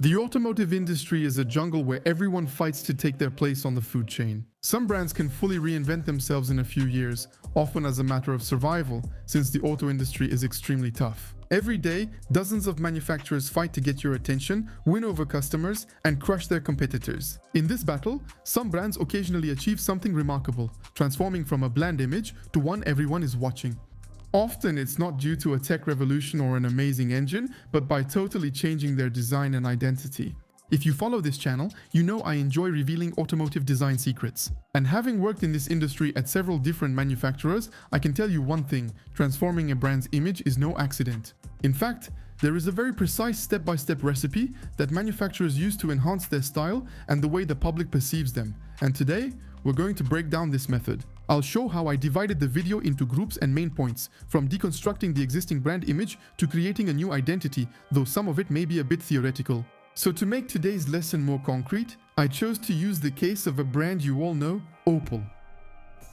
The automotive industry is a jungle where everyone fights to take their place on the food chain. Some brands can fully reinvent themselves in a few years, often as a matter of survival, since the auto industry is extremely tough. Every day, dozens of manufacturers fight to get your attention, win over customers, and crush their competitors. In this battle, some brands occasionally achieve something remarkable, transforming from a bland image to one everyone is watching. Often it's not due to a tech revolution or an amazing engine, but by totally changing their design and identity. If you follow this channel, you know I enjoy revealing automotive design secrets. And having worked in this industry at several different manufacturers, I can tell you one thing: transforming a brand's image is no accident. In fact, there is a very precise step-by-step recipe that manufacturers use to enhance their style and the way the public perceives them. And today, we're going to break down this method. I'll show how I divided the video into groups and main points, from deconstructing the existing brand image to creating a new identity, though some of it may be a bit theoretical. So to make today's lesson more concrete, I chose to use the case of a brand you all know, Opel.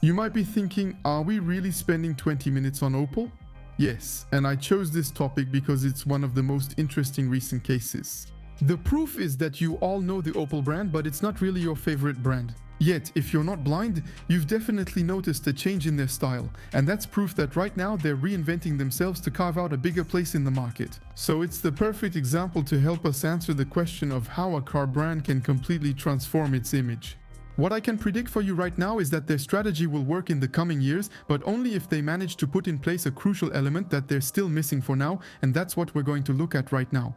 You might be thinking, are we really spending 20 minutes on Opel? Yes, and I chose this topic because it's one of the most interesting recent cases. The proof is that you all know the Opel brand, but it's not really your favorite brand. Yet, if you're not blind, you've definitely noticed a change in their style, and that's proof that right now they're reinventing themselves to carve out a bigger place in the market. So it's the perfect example to help us answer the question of how a car brand can completely transform its image. What I can predict for you right now is that their strategy will work in the coming years, but only if they manage to put in place a crucial element that they're still missing for now, and that's what we're going to look at right now.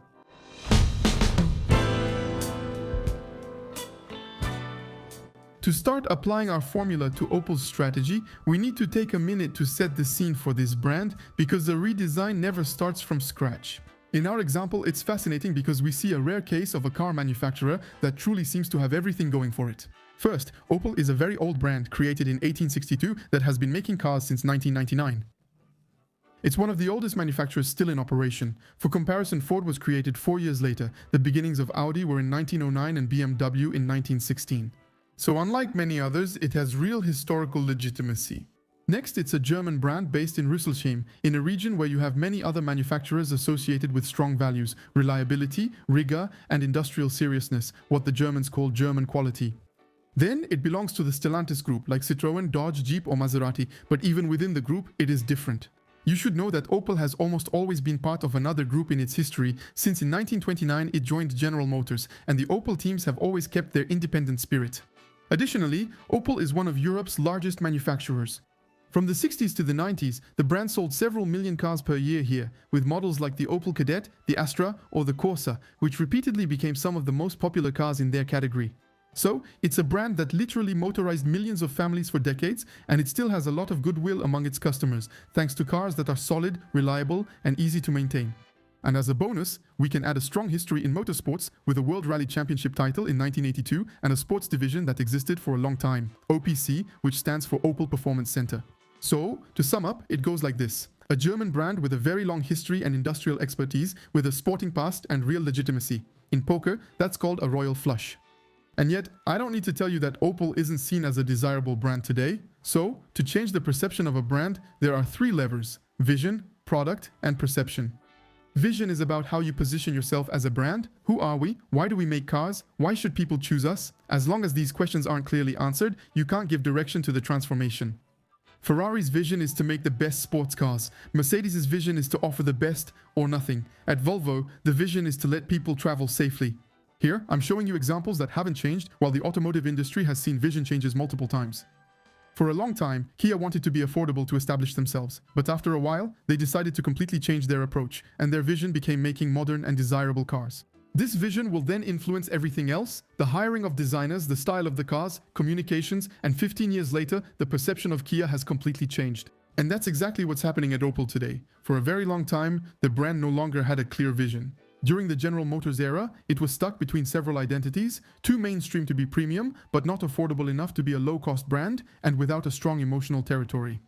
To start applying our formula to Opel's strategy, we need to take a minute to set the scene for this brand, because the redesign never starts from scratch. In our example, it's fascinating because we see a rare case of a car manufacturer that truly seems to have everything going for it. First, Opel is a very old brand created in 1862 that has been making cars since 1999. It's one of the oldest manufacturers still in operation. For comparison, Ford was created 4 years later. The beginnings of Audi were in 1909 and BMW in 1916. So unlike many others, it has real historical legitimacy. Next, it's a German brand based in Rüsselsheim, in a region where you have many other manufacturers associated with strong values, reliability, rigor, and industrial seriousness, what the Germans call German quality. Then, it belongs to the Stellantis group, like Citroën, Dodge, Jeep, or Maserati, but even within the group, it is different. You should know that Opel has almost always been part of another group in its history, since in 1929 it joined General Motors, and the Opel teams have always kept their independent spirit. Additionally, Opel is one of Europe's largest manufacturers. From the 60s to the 90s, the brand sold several million cars per year here, with models like the Opel Kadett, the Astra, or the Corsa, which repeatedly became some of the most popular cars in their category. So, it's a brand that literally motorized millions of families for decades, and it still has a lot of goodwill among its customers, thanks to cars that are solid, reliable, and easy to maintain. And as a bonus, we can add a strong history in motorsports with a World Rally Championship title in 1982 and a sports division that existed for a long time, OPC, which stands for Opel Performance Center. So, to sum up, it goes like this: a German brand with a very long history and industrial expertise, with a sporting past and real legitimacy. In poker, that's called a royal flush. And yet, I don't need to tell you that Opel isn't seen as a desirable brand today. So, to change the perception of a brand, there are 3 levers: vision, product, and perception. Vision is about how you position yourself as a brand. Who are we? Why do we make cars? Why should people choose us? As long as these questions aren't clearly answered, you can't give direction to the transformation. Ferrari's vision is to make the best sports cars. Mercedes' vision is to offer the best or nothing. At Volvo, the vision is to let people travel safely. Here, I'm showing you examples that haven't changed, while the automotive industry has seen vision changes multiple times. For a long time, Kia wanted to be affordable to establish themselves, but after a while, they decided to completely change their approach, and their vision became making modern and desirable cars. This vision will then influence everything else: the hiring of designers, the style of the cars, communications, and 15 years later, the perception of Kia has completely changed. And that's exactly what's happening at Opel today. For a very long time, the brand no longer had a clear vision. During the General Motors era, it was stuck between several identities: too mainstream to be premium, but not affordable enough to be a low-cost brand, and without a strong emotional territory.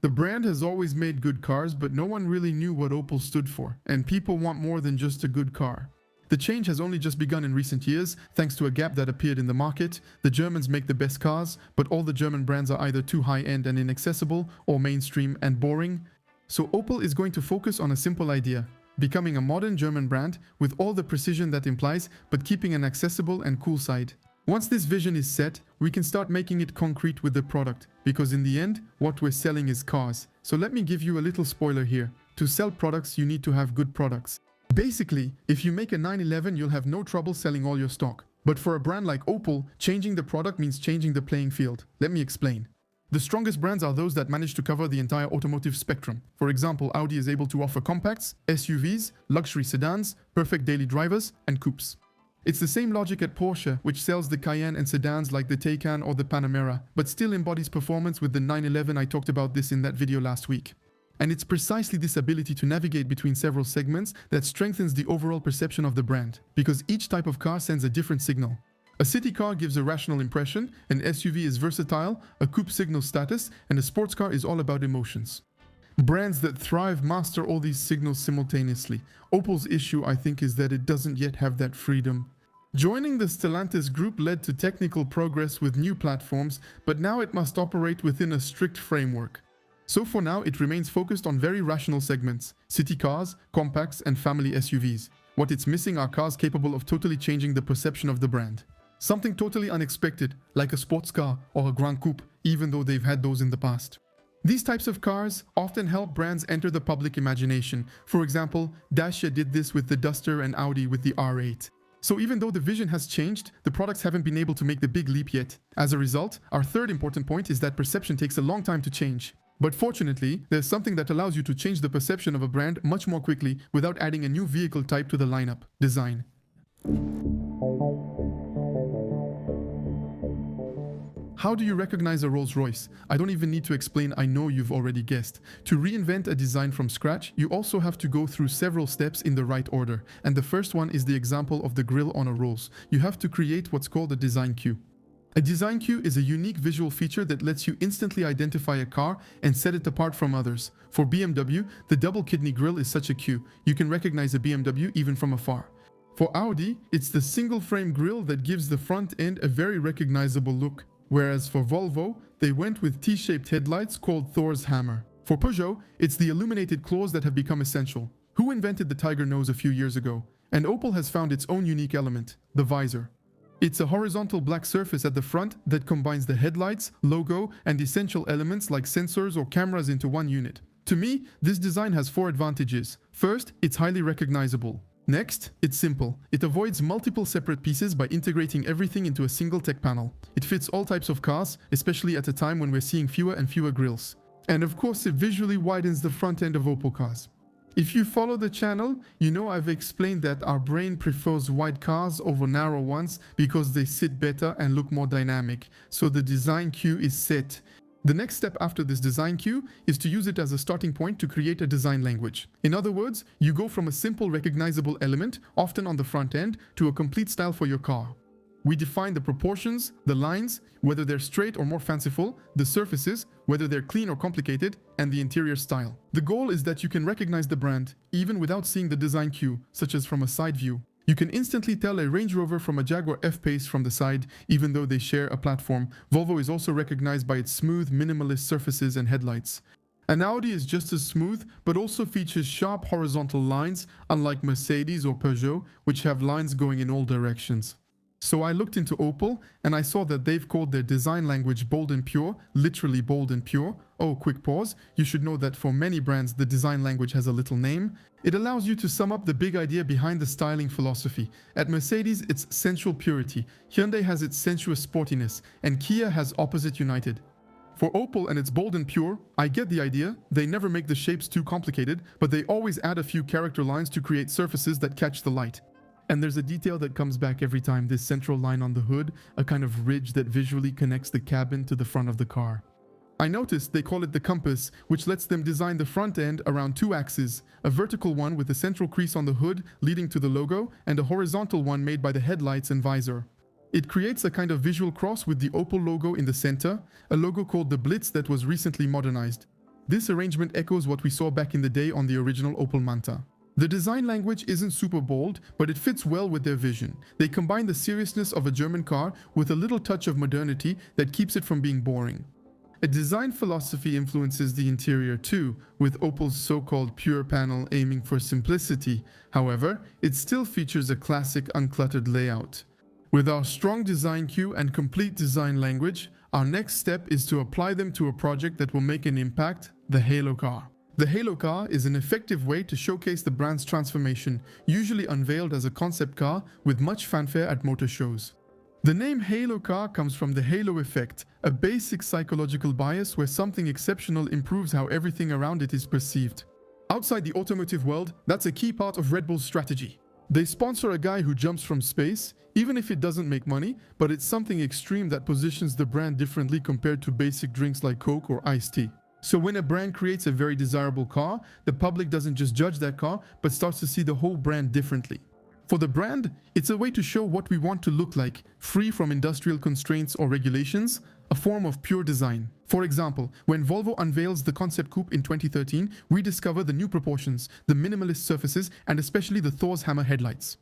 The brand has always made good cars, but no one really knew what Opel stood for, and people want more than just a good car. The change has only just begun in recent years, thanks to a gap that appeared in the market. The Germans make the best cars, but all the German brands are either too high-end and inaccessible, or mainstream and boring. So Opel is going to focus on a simple idea: becoming a modern German brand with all the precision that implies, but keeping an accessible and cool side. Once this vision is set, we can start making it concrete with the product, because in the end, what we're selling is cars. So let me give you a little spoiler here. To sell products, you need to have good products. Basically, if you make a 911, you'll have no trouble selling all your stock. But for a brand like Opel, changing the product means changing the playing field. Let me explain. The strongest brands are those that manage to cover the entire automotive spectrum. For example, Audi is able to offer compacts, SUVs, luxury sedans, perfect daily drivers, and coupes. It's the same logic at Porsche, which sells the Cayenne and sedans like the Taycan or the Panamera, but still embodies performance with the 911. I talked about this in that video last week. And it's precisely this ability to navigate between several segments that strengthens the overall perception of the brand, because each type of car sends a different signal. A city car gives a rational impression, an SUV is versatile, a coupe signals status, and a sports car is all about emotions. Brands that thrive master all these signals simultaneously. Opel's issue, I think, is that it doesn't yet have that freedom. Joining the Stellantis group led to technical progress with new platforms, but now it must operate within a strict framework. So for now, it remains focused on very rational segments: city cars, compacts, and family SUVs. What it's missing are cars capable of totally changing the perception of the brand. Something totally unexpected, like a sports car or a Grand Coupe, even though they've had those in the past. These types of cars often help brands enter the public imagination. For example, Dacia did this with the Duster and Audi with the R8. So even though the vision has changed, the products haven't been able to make the big leap yet. As a result, our third important point is that perception takes a long time to change. But fortunately, there's something that allows you to change the perception of a brand much more quickly without adding a new vehicle type to the lineup: design. How do you recognize a Rolls-Royce? I don't even need to explain, I know you've already guessed. To reinvent a design from scratch, you also have to go through several steps in the right order. And the first one is the example of the grille on a Rolls. You have to create what's called a design cue. A design cue is a unique visual feature that lets you instantly identify a car and set it apart from others. For BMW, the double kidney grille is such a cue. You can recognize a BMW even from afar. For Audi, it's the single frame grille that gives the front end a very recognizable look. Whereas for Volvo, they went with T-shaped headlights called Thor's hammer. For Peugeot, it's the illuminated claws that have become essential. Who invented the tiger nose a few years ago? And Opel has found its own unique element: the visor. It's a horizontal black surface at the front that combines the headlights, logo, and essential elements like sensors or cameras into one unit. To me, this design has 4 advantages. First, it's highly recognizable. Next, it's simple. It avoids multiple separate pieces by integrating everything into a single tech panel. It fits all types of cars, especially at a time when we're seeing fewer and fewer grills. And of course, it visually widens the front end of Opel cars. If you follow the channel, you know I've explained that our brain prefers wide cars over narrow ones because they sit better and look more dynamic. So the design cue is set. The next step after this design cue is to use it as a starting point to create a design language. In other words, you go from a simple recognizable element, often on the front end, to a complete style for your car. We define the proportions, the lines, whether they're straight or more fanciful, the surfaces, whether they're clean or complicated, and the interior style. The goal is that you can recognize the brand, even without seeing the design cue, such as from a side view. You can instantly tell a Range Rover from a Jaguar F-Pace from the side, even though they share a platform. Volvo is also recognized by its smooth, minimalist surfaces and headlights. An Audi is just as smooth, but also features sharp horizontal lines, unlike Mercedes or Peugeot, which have lines going in all directions. So I looked into Opel, and I saw that they've called their design language bold and pure, literally bold and pure. Oh, quick pause. You should know that for many brands, the design language has a little name. It allows you to sum up the big idea behind the styling philosophy. At Mercedes, it's sensual purity. Hyundai has its sensuous sportiness, and Kia has opposite united. For Opel and its bold and pure, I get the idea. They never make the shapes too complicated, but they always add a few character lines to create surfaces that catch the light. And there's a detail that comes back every time: this central line on the hood, a kind of ridge that visually connects the cabin to the front of the car. I noticed they call it the compass, which lets them design the front end around 2 axes, a vertical one with a central crease on the hood leading to the logo, and a horizontal one made by the headlights and visor. It creates a kind of visual cross with the Opel logo in the center, a logo called the Blitz that was recently modernized. This arrangement echoes what we saw back in the day on the original Opel Manta. The design language isn't super bold, but it fits well with their vision. They combine the seriousness of a German car with a little touch of modernity that keeps it from being boring. A design philosophy influences the interior too, with Opel's so-called pure panel aiming for simplicity. However, it still features a classic uncluttered layout. With our strong design cue and complete design language, our next step is to apply them to a project that will make an impact: the Halo car. The Halo car is an effective way to showcase the brand's transformation, usually unveiled as a concept car with much fanfare at motor shows. The name Halo car comes from the halo effect, a basic psychological bias where something exceptional improves how everything around it is perceived. Outside the automotive world, that's a key part of Red Bull's strategy. They sponsor a guy who jumps from space, even if it doesn't make money, but it's something extreme that positions the brand differently compared to basic drinks like Coke or iced tea. So when a brand creates a very desirable car, the public doesn't just judge that car, but starts to see the whole brand differently. For the brand, it's a way to show what we want to look like, free from industrial constraints or regulations, a form of pure design. For example, when Volvo unveils the concept coupe in 2013, we discover the new proportions, the minimalist surfaces, and especially the Thor's hammer headlights.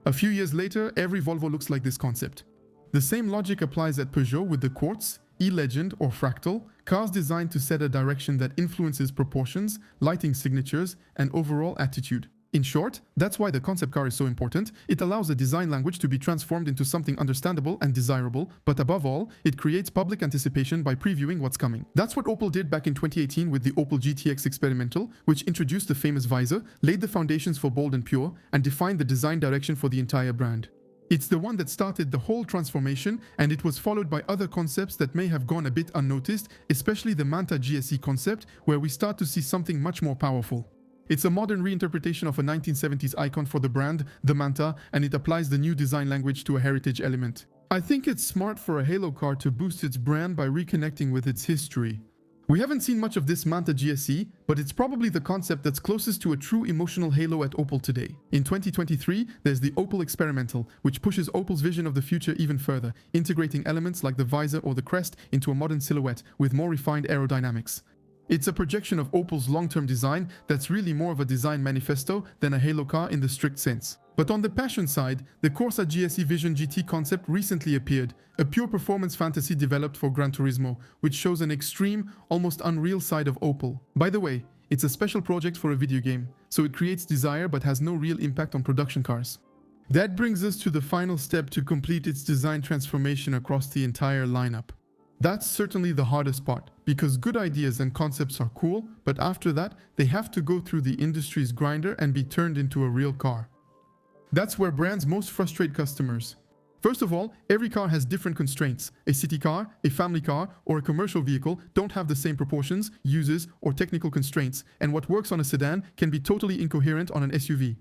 A few years later, every Volvo looks like this concept. The same logic applies at Peugeot with the Quartz, E-Legend or Fractal, cars designed to set a direction that influences proportions, lighting signatures, and overall attitude. In short, that's why the concept car is so important. It allows the design language to be transformed into something understandable and desirable, but above all, it creates public anticipation by previewing what's coming. That's what Opel did back in 2018 with the Opel GTX Experimental, which introduced the famous visor, laid the foundations for bold and pure, and defined the design direction for the entire brand. It's the one that started the whole transformation, and it was followed by other concepts that may have gone a bit unnoticed, especially the Manta GSE concept, where we start to see something much more powerful. It's a modern reinterpretation of a 1970s icon for the brand, the Manta, and it applies the new design language to a heritage element. I think it's smart for a Halo car to boost its brand by reconnecting with its history. We haven't seen much of this Manta GSE, but it's probably the concept that's closest to a true emotional halo at Opel today. In 2023, there's the Opel Experimental, which pushes Opel's vision of the future even further, integrating elements like the visor or the crest into a modern silhouette with more refined aerodynamics. It's a projection of Opel's long-term design that's really more of a design manifesto than a Halo car in the strict sense. But on the passion side, the Corsa GSE Vision GT concept recently appeared, a pure performance fantasy developed for Gran Turismo, which shows an extreme, almost unreal side of Opel. By the way, it's a special project for a video game, so it creates desire but has no real impact on production cars. That brings us to the final step to complete its design transformation across the entire lineup. That's certainly the hardest part, because good ideas and concepts are cool, but after that, they have to go through the industry's grinder and be turned into a real car. That's where brands most frustrate customers. First of all, every car has different constraints. A city car, a family car, or a commercial vehicle don't have the same proportions, uses, or technical constraints, and what works on a sedan can be totally incoherent on an SUV.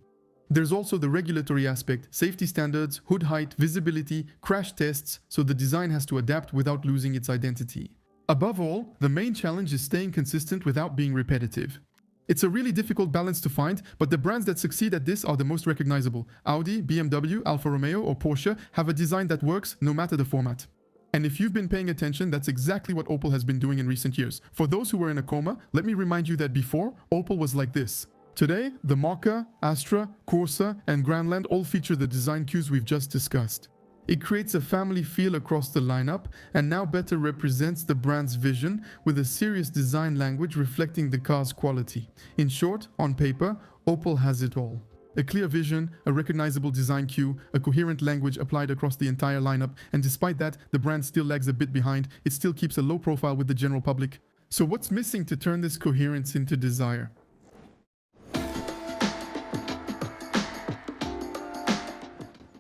There's also the regulatory aspect, safety standards, hood height, visibility, crash tests, so the design has to adapt without losing its identity. Above all, the main challenge is staying consistent without being repetitive. It's a really difficult balance to find, but the brands that succeed at this are the most recognizable. Audi, BMW, Alfa Romeo, or Porsche have a design that works no matter the format. And if you've been paying attention, that's exactly what Opel has been doing in recent years. For those who were in a coma, let me remind you that before, Opel was like this. Today, the Mokka, Astra, Corsa, and Grandland all feature the design cues we've just discussed. It creates a family feel across the lineup and now better represents the brand's vision with a serious design language reflecting the car's quality. In short, on paper, Opel has it all. A clear vision, a recognizable design cue, a coherent language applied across the entire lineup, and despite that, the brand still lags a bit behind. It still keeps a low profile with the general public. So what's missing to turn this coherence into desire?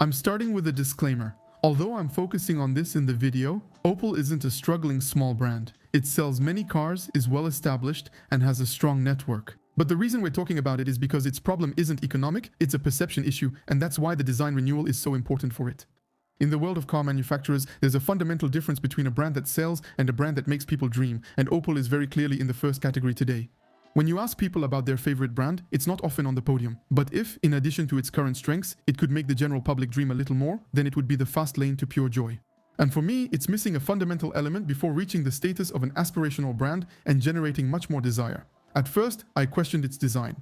I'm starting with a disclaimer. Although I'm focusing on this in the video, Opel isn't a struggling small brand. It sells many cars, is well established, and has a strong network. But the reason we're talking about it is because its problem isn't economic, it's a perception issue, and that's why the design renewal is so important for it. In the world of car manufacturers, there's a fundamental difference between a brand that sells and a brand that makes people dream, and Opel is very clearly in the first category today. When you ask people about their favorite brand, it's not often on the podium. But if, in addition to its current strengths, it could make the general public dream a little more, then it would be the fast lane to pure joy. And for me, it's missing a fundamental element before reaching the status of an aspirational brand and generating much more desire. At first, I questioned its design.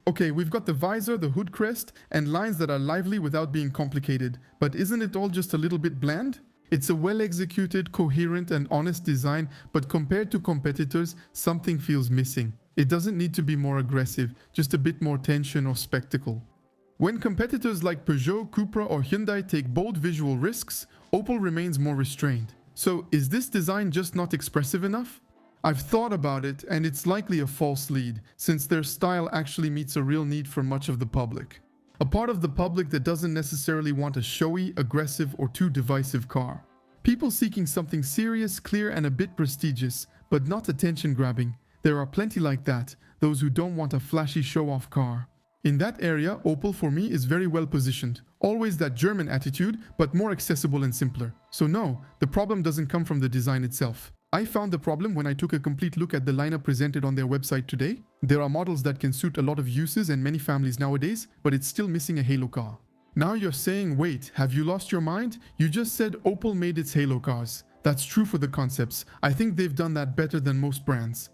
Okay, we've got the visor, the hood crest, and lines that are lively without being complicated. But isn't it all just a little bit bland? It's a well-executed, coherent and honest design, but compared to competitors, something feels missing. It doesn't need to be more aggressive, just a bit more tension or spectacle. When competitors like Peugeot, Cupra or Hyundai take bold visual risks, Opel remains more restrained. So, is this design just not expressive enough? I've thought about it, and it's likely a false lead, since their style actually meets a real need for much of the public. A part of the public that doesn't necessarily want a showy, aggressive, or too divisive car. People seeking something serious, clear, and a bit prestigious, but not attention-grabbing. There are plenty like that, those who don't want a flashy show-off car. In that area, Opel for me is very well positioned. Always that German attitude, but more accessible and simpler. So no, the problem doesn't come from the design itself. I found the problem when I took a complete look at the lineup presented on their website today. There are models that can suit a lot of uses and many families nowadays, but it's still missing a halo car. Now you're saying, wait, have you lost your mind? You just said Opel made its halo cars. That's true for the concepts. I think they've done that better than most brands.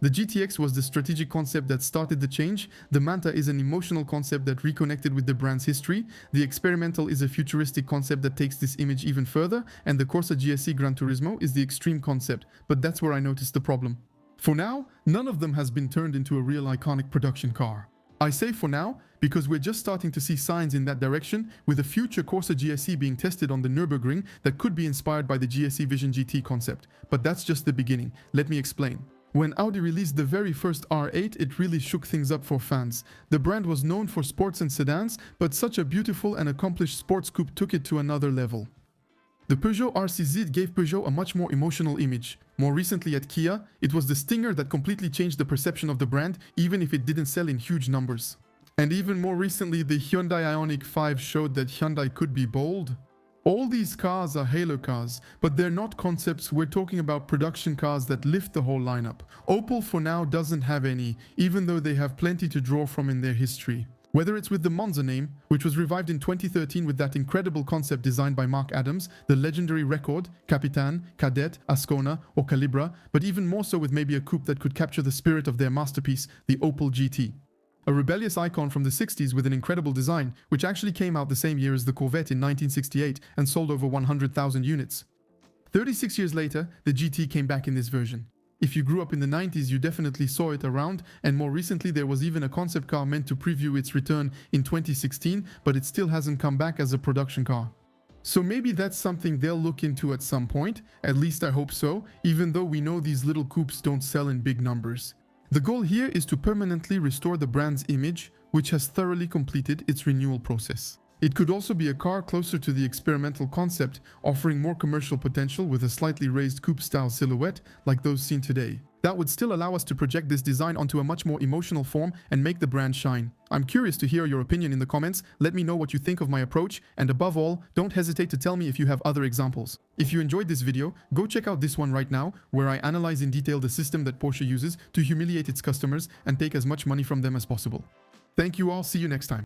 The GTX was the strategic concept that started the change, the Manta is an emotional concept that reconnected with the brand's history, the Experimental is a futuristic concept that takes this image even further, and the Corsa GSE Gran Turismo is the extreme concept, but that's where I noticed the problem. For now, none of them has been turned into a real iconic production car. I say for now, because we're just starting to see signs in that direction, with a future Corsa GSE being tested on the Nürburgring that could be inspired by the GSE Vision GT concept. But that's just the beginning. Let me explain. When Audi released the very first R8, it really shook things up for fans. The brand was known for sports and sedans, but such a beautiful and accomplished sports coupe took it to another level. The Peugeot RCZ gave Peugeot a much more emotional image. More recently at Kia, it was the Stinger that completely changed the perception of the brand, even if it didn't sell in huge numbers. And even more recently, the Hyundai Ioniq 5 showed that Hyundai could be bold. All these cars are halo cars, but they're not concepts. We're talking about production cars that lift the whole lineup. Opel for now doesn't have any, even though they have plenty to draw from in their history. Whether it's with the Monza name, which was revived in 2013 with that incredible concept designed by Mark Adams, the legendary Record, Capitan, Kadett, Ascona or Calibra, but even more so with maybe a coupe that could capture the spirit of their masterpiece, the Opel GT. A rebellious icon from the 60s with an incredible design, which actually came out the same year as the Corvette in 1968 and sold over 100,000 units. 36 years later, the GT came back in this version. If you grew up in the 90s, you definitely saw it around, and more recently there was even a concept car meant to preview its return in 2016, but it still hasn't come back as a production car. So maybe that's something they'll look into at some point, at least I hope so, even though we know these little coupes don't sell in big numbers. The goal here is to permanently restore the brand's image, which has thoroughly completed its renewal process. It could also be a car closer to the experimental concept, offering more commercial potential with a slightly raised coupe-style silhouette like those seen today. That would still allow us to project this design onto a much more emotional form and make the brand shine. I'm curious to hear your opinion in the comments. Let me know what you think of my approach, and above all, don't hesitate to tell me if you have other examples. If you enjoyed this video, go check out this one right now, where I analyze in detail the system that Porsche uses to humiliate its customers and take as much money from them as possible. Thank you all, see you next time.